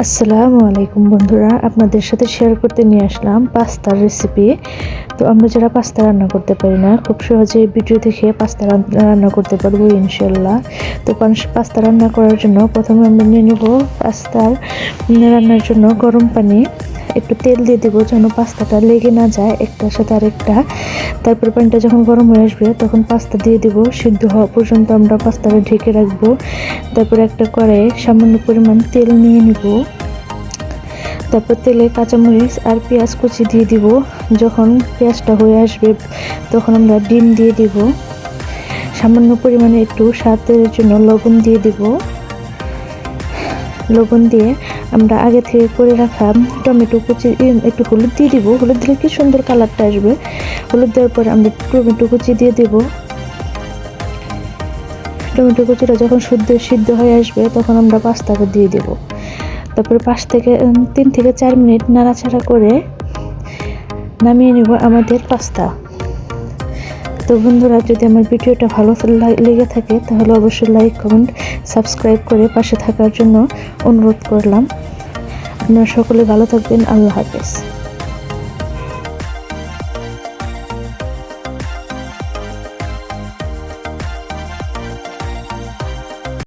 আসসালামু আলাইকুম বন্ধুরা, আপনাদের সাথে শেয়ার করতে নিয়ে আসলাম পাস্তার রেসিপি। তো আমরা যারা পাস্তা রান্না করতে পারি না, খুব সহজে ভিডিও দেখে পাস্তা রান্না করতে পারবো ইনশাল্লাহ। তো পাস্তা রান্না করার জন্য প্রথমে আমরা নিয়ে নেব পাস্তার রান্নার জন্য গরম পানি। একটু তেল দিয়ে দেবো যেন পাস্তাটা লেগে না যায় একটার সাথে আরেকটা। তারপর পানিটা যখন গরম হয়ে আসবে তখন পাস্তা দিয়ে দেবো। সিদ্ধ হওয়া পর্যন্ত আমরা পাস্তাটা ঢেকে রাখবো। তারপর একটা কড়াইয়ে সামান্য পরিমাণ তেল নিয়ে নিব। তারপর তেলে কাঁচামরিচ আর পেঁয়াজ কুচি দিয়ে দিব। যখন পেঁয়াজটা হয়ে আসবে তখন আমরা ডিম দিয়ে দিব। সামান্য পরিমাণে একটু স্বাদের জন্য লবণ দিয়ে দিব। লবণ দিয়ে আমরা আগে থেকে করে রাখা টমেটো কুচি, একটু হলুদ দিয়ে দিব। হলুদ দিলে কি সুন্দর কালারটা আসবে। হলুদ দেওয়ার পরে আমরা টমেটো কুচি দিয়ে দেব। টমেটো কুচিটা যখন সিদ্ধ হয়ে আসবে তখন আমরা পাস্তাটা দিয়ে দেব। তারপরে 3 থেকে 4 মিনিট নাড়াচাড়া করে নামিয়ে নেব আমাদের পাস্তা। তো বন্ধুরা, যদি আমার ভিডিওটা ভালো লেগে থাকে তাহলে অবশ্যই লাইক, কমেন্ট, সাবস্ক্রাইব করে পাশে থাকার জন্য অনুরোধ করলাম। আপনারা সকলে ভালো থাকবেন। আল্লাহ হাফেজ।